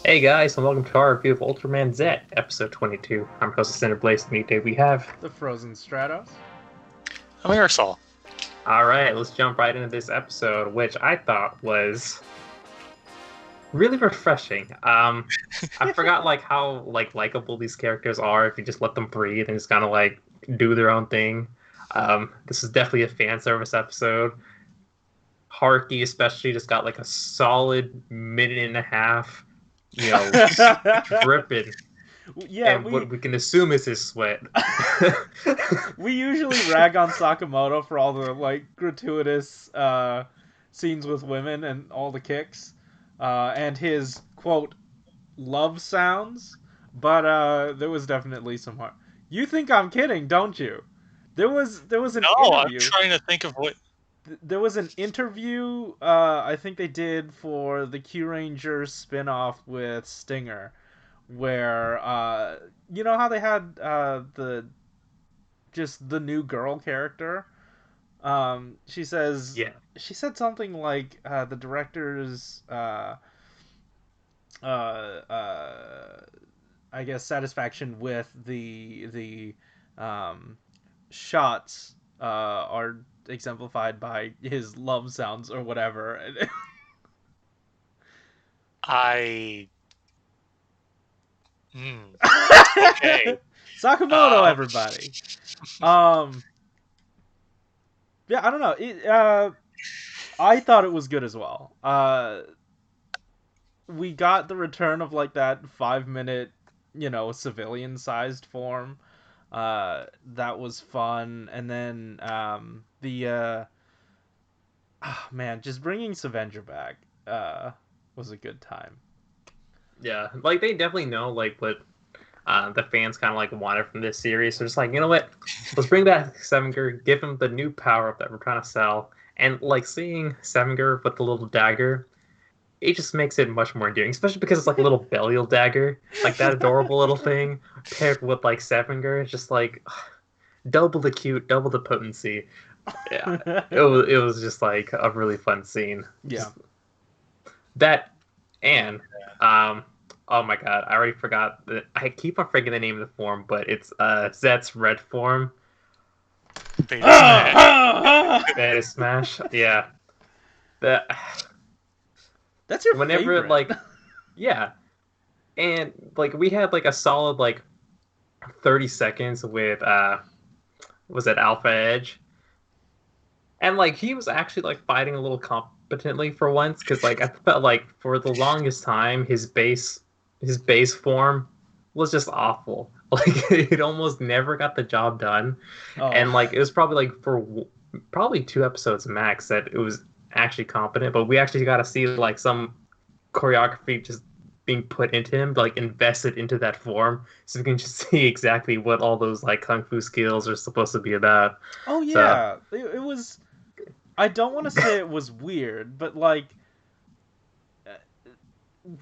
Hey guys, and welcome to our review of Ultraman Zett, episode 22. I'm host of Cinder Blaze, and today we have... The Frozen Stratos. I'm Aerosol. Alright, let's jump right into this episode, which I thought was really refreshing. I forgot how likable these characters are if you just let them breathe and just kind of do their own thing. This is definitely a fan service episode. Haruki especially just got a solid minute and a half, dripping. Yeah, and what we can assume is his sweat. we usually rag on Sakamoto for all the gratuitous scenes with women and all the kicks, and his quote love sounds. But there was definitely some heart. You think I'm kidding, don't you? There was an interview. I'm trying to think of what. There was an interview. I think they did for the Q Ranger spinoff with Stinger, where you know how they had the new girl character. She says, Yeah. she said something like the director's uh, uh, I guess satisfaction with the shots are exemplified by his love sounds or whatever. I. Okay. Sakamoto, everybody. Yeah, I don't know. I thought it was good as well. We got the return of that 5 minute, civilian sized form. That was fun, and then oh, man, just bringing Savenger back was a good time. Yeah, they definitely know what the fans kind of wanted from this series. So just you know what, let's bring back Sevenger, give him the new power up that we're trying to sell, and seeing Sevenger with the little dagger, it just makes it much more endearing, especially because it's a little Belial dagger, that adorable little thing paired with Sevenger. It's just double the cute, double the potency. Yeah, it was just a really fun scene. Yeah. Just that, and oh my god, I already forgot that. I keep on forgetting the name of the form, but it's Zett's red form. Beta Smash. Beta Smash. Yeah. That. That's your whenever favorite. Yeah, and we had a solid 30 seconds with was it Alpha Edge, and he was actually fighting a little competently for once, because I felt for the longest time his base form was just awful. It almost never got the job done. Oh. And it was probably for probably 2 episodes max that it was actually competent, but we actually got to see some choreography just being put into him, invested into that form, so we can just see exactly what all those kung fu skills are supposed to be about. Oh yeah, so, it was. I don't want to say it was weird, but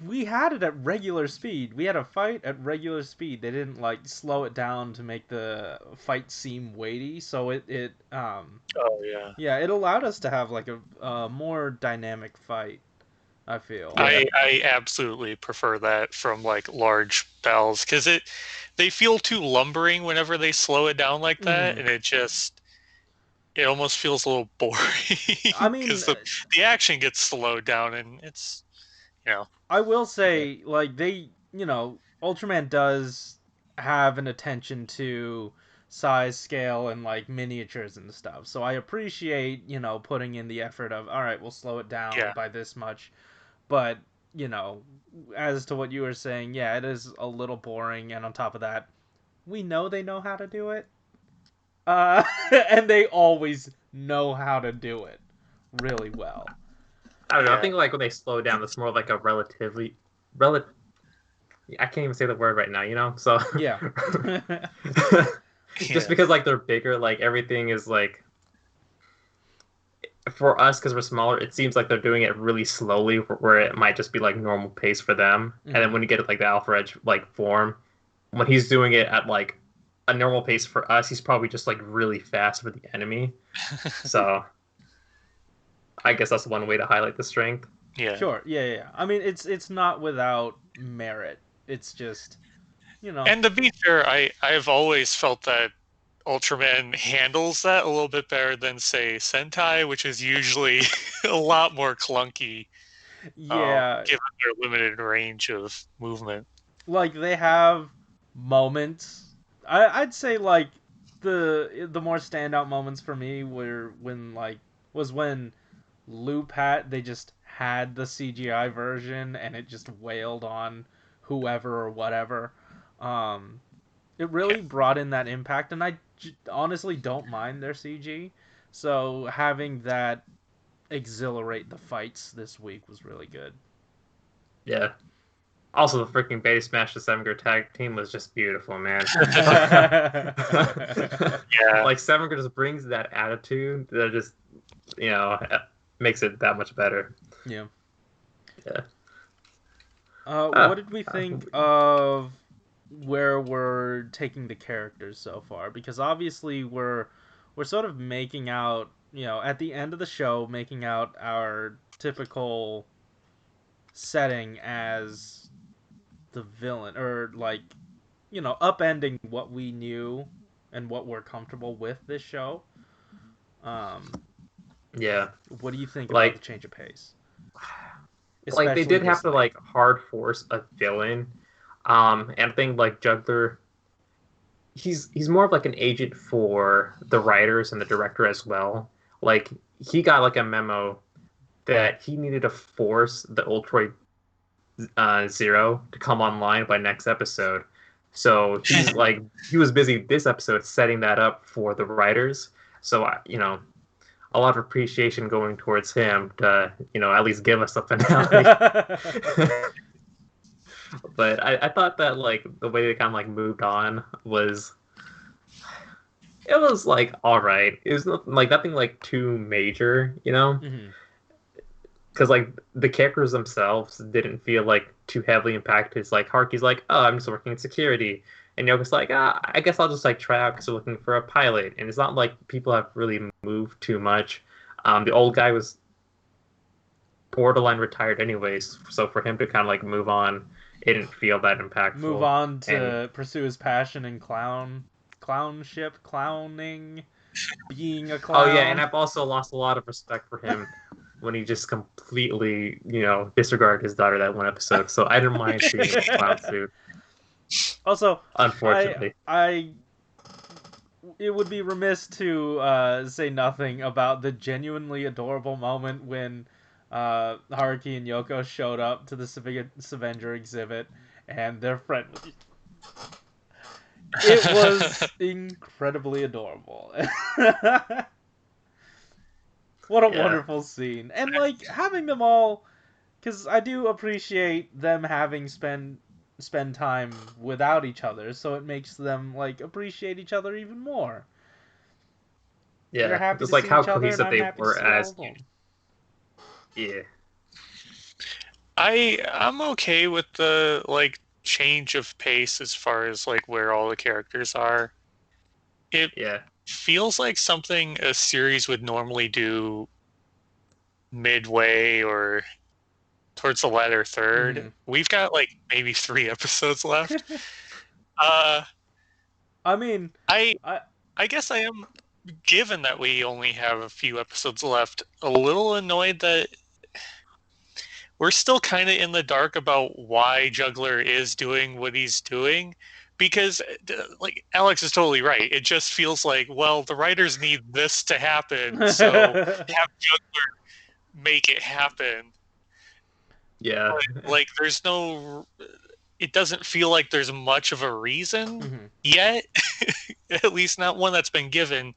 we had it at regular speed. We had a fight at regular speed. They didn't slow it down to make the fight seem weighty, so it Oh yeah. Yeah, it allowed us to have a more dynamic fight, I feel. I absolutely prefer that from large bells, because they feel too lumbering whenever they slow it down like that, and it almost feels a little boring. I mean, because the action gets slowed down, and it's I will say Ultraman does have an attention to size, scale, and miniatures and stuff. So I appreciate putting in the effort of, all right, we'll slow it down by this much. But as to what you were saying, yeah, it is a little boring. And on top of that, we know they know how to do it, and they always know how to do it really well. I don't know. I think when they slow down, it's more a relatively I can't even say the word right now, so yeah. Just because they're bigger, everything is for us, because we're smaller, it seems like they're doing it really slowly, where it might just be normal pace for them. And then when you get it the Alpha Edge form, when he's doing it at a normal pace for us, he's probably just really fast for the enemy. So I guess that's one way to highlight the strength. Yeah. Sure. Yeah. I mean, it's not without merit. It's just, you know. And to be fair, I've always felt that Ultraman handles that a little bit better than, say, Sentai, which is usually a lot more clunky, Yeah. given their limited range of movement. Like they have moments. I'd say like the more standout moments for me were when Loop had they just had the CGI version and it just wailed on whoever or whatever. It really brought in that impact, and honestly don't mind their CG. So having that exhilarate the fights this week was really good. Yeah. Also, the freaking Betty Smash the Sevenger tag team was just beautiful, man. Yeah. Like Sevenger just brings that attitude that just, makes it that much better. Yeah. Yeah. What did we think of where we're taking the characters so far? Because obviously we're sort of making out, at the end of the show, making out our typical setting as the villain, or like, upending what we knew and what we're comfortable with this show. Yeah. What do you think about the change of pace? Like they did have to like hard force a villain, and I think like Juggler, he's more of like an agent for the writers and the director as well. Like he got like a memo that he needed to force the Ultroid Zero to come online by next episode. So he's like he was busy this episode setting that up for the writers. So a lot of appreciation going towards him to at least give us a finale. But I thought that like the way they kind of like moved on was like all right. It was nothing like too major, Mm-hmm. Because like the characters themselves didn't feel like too heavily impacted. It's like Haruki's like, oh, I'm just working in security, and Yoko's like, I guess I'll just like try out because we're looking for a pilot. And it's not like people have really moved too much. The old guy was borderline retired anyways, so for him to kind of like move on, it didn't feel that impactful. Move on to pursue his passion in clownship, clowning, being a clown. Oh yeah, and I've also lost a lot of respect for him when he just completely, disregarded his daughter that one episode. So I didn't mind seeing the clown suit. Also, unfortunately, it would be remiss to say nothing about the genuinely adorable moment when Haruki and Yoko showed up to the Savenger exhibit and their friend was... It was incredibly adorable. What a wonderful scene. And like having them all, because I do appreciate them having spend time without each other, so it makes them like appreciate each other even more. Yeah, they're happy just to like see how each other, cohesive they were as. Yeah, I'm okay with the like change of pace as far as like where all the characters are. It feels like something a series would normally do midway or towards the latter third. Mm-hmm. We've got like maybe 3 episodes left. I mean, I guess I am, given that we only have a few episodes left, a little annoyed that we're still kind of in the dark about why Juggler is doing what he's doing. Because, like, Alex is totally right. It just feels like, well, the writers need this to happen, so have Juggler make it happen. Yeah. But, like, there's no... It doesn't feel like there's much of a reason yet. At least not one that's been given.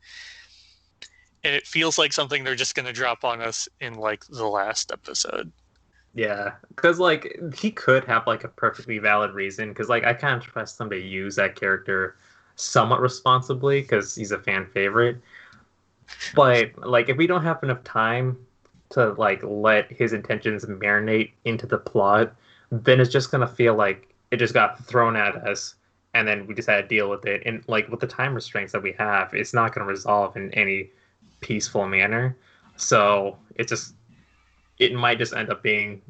And it feels like something they're just going to drop on us in, like, the last episode. Yeah, because like he could have like a perfectly valid reason. Because like I kind of trust him to use that character somewhat responsibly because he's a fan favorite. But like if we don't have enough time to like let his intentions marinate into the plot, then it's just gonna feel like it just got thrown at us, and then we just had to deal with it. And like with the time restraints that we have, it's not gonna resolve in any peaceful manner. So it's just it might just end up being,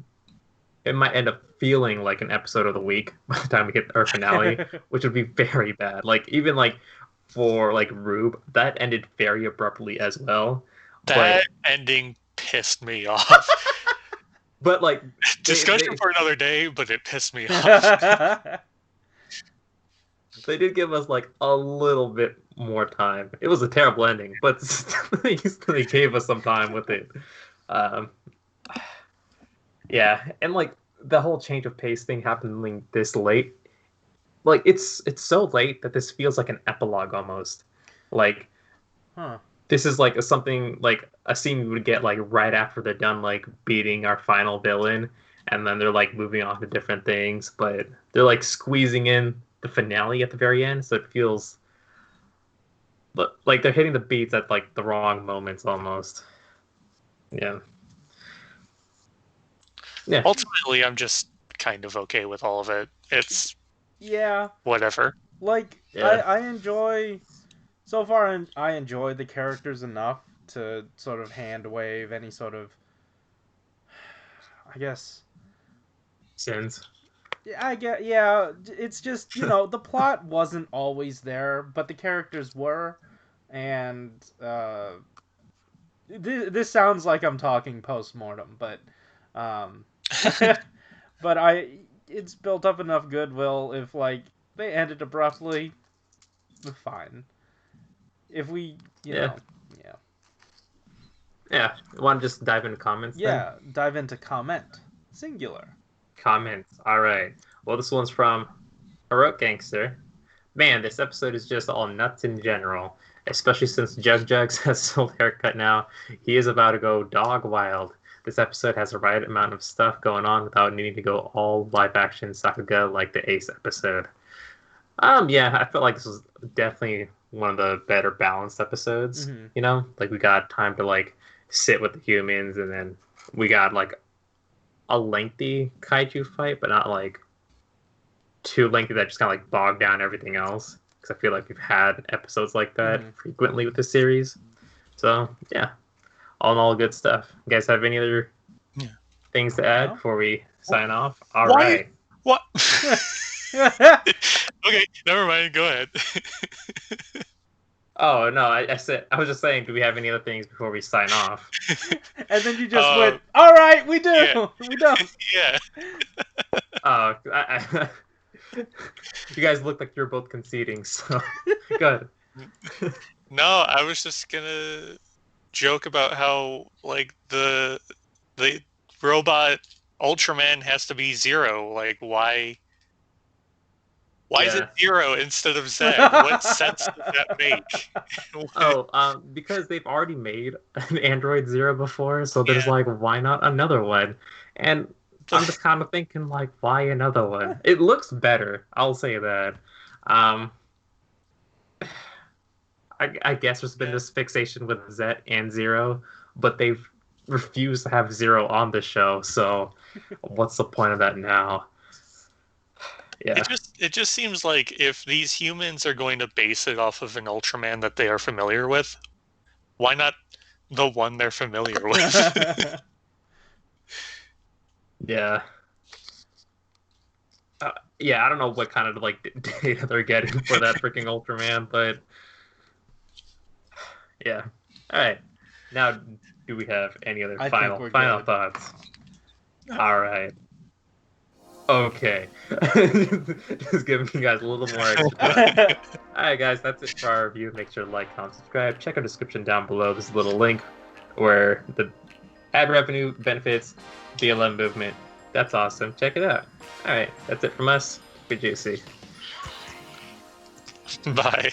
it might end up feeling like an episode of the week by the time we hit our finale, which would be very bad. Like even like for like Rube, that ended very abruptly as well. That ending pissed me off. But like discussion for another day, but it pissed me off. They did give us like a little bit more time. It was a terrible ending, but they gave us some time with it. Yeah, and like the whole change of pace thing happening this late, like it's so late that this feels like an epilogue almost. Like, this is like something like a scene we would get like right after they're done like beating our final villain, and then they're like moving on to different things, but they're like squeezing in the finale at the very end, so it feels like they're hitting the beats at like the wrong moments almost. Yeah. Ultimately, I'm just kind of okay with all of it. It's whatever. Like I enjoy so far. I enjoy the characters enough to sort of hand wave any sort of, I guess, sins. Yeah, it's just, the plot wasn't always there, but the characters were, and this sounds like I'm talking post-mortem, but but it's built up enough goodwill. If like they ended abruptly, fine. If we, you want to just dive into comments? Yeah, then? Dive into comment. Singular. Comments. All right. Well, this one's from Heroic Gangster. Man, this episode is just all nuts in general, especially since Jug Jugs has his old haircut now. He is about to go dog wild. This episode has the right amount of stuff going on without needing to go all live action Sakuga like the Ace episode. Yeah, I felt like this was definitely one of the better balanced episodes. Mm-hmm. Like we got time to like sit with the humans, and then we got like a lengthy kaiju fight, but not like too lengthy that just kind of like bogged down everything else. Because I feel like we've had episodes like that frequently with this series. So yeah, all in all, good stuff. You guys have any other things to add before we sign off? All right. What? Okay, never mind. Go ahead. Oh no, I was just saying, do we have any other things before we sign off? And then you just went, all right, we do. Yeah. We don't. Yeah. You guys look like you're both conceding, so good. No, I was just gonna joke about how like the robot Ultraman has to be Zero. Like why is it Zero instead of Zett? What sense does that make? Because they've already made an Android Zero before, so there's like, why not another one? And I'm just kind of thinking, like, why another one? It looks better, I'll say that. I guess there's been this fixation with Zett and Zero, but they've refused to have Zero on the show, so what's the point of that now? Yeah. It just seems like if these humans are going to base it off of an Ultraman that they are familiar with, why not the one they're familiar with? Yeah. Yeah, I don't know what kind of like data they're getting for that freaking Ultraman, but yeah. All right. Now, do we have any other final thoughts? All right. Okay. Just giving you guys a little more extra. Alright guys, that's it for our review. Make sure to like, comment, subscribe. Check our description down below. There's a little link where the ad revenue benefits the 11 movement. That's awesome. Check it out. Alright, that's it from us. Good JC. Bye.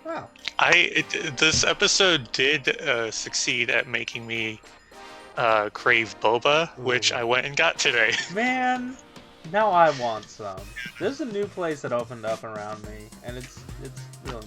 Wow. This episode did succeed at making me crave boba, which I went and got today. Man, now I want some. There's a new place that opened up around me, and it's really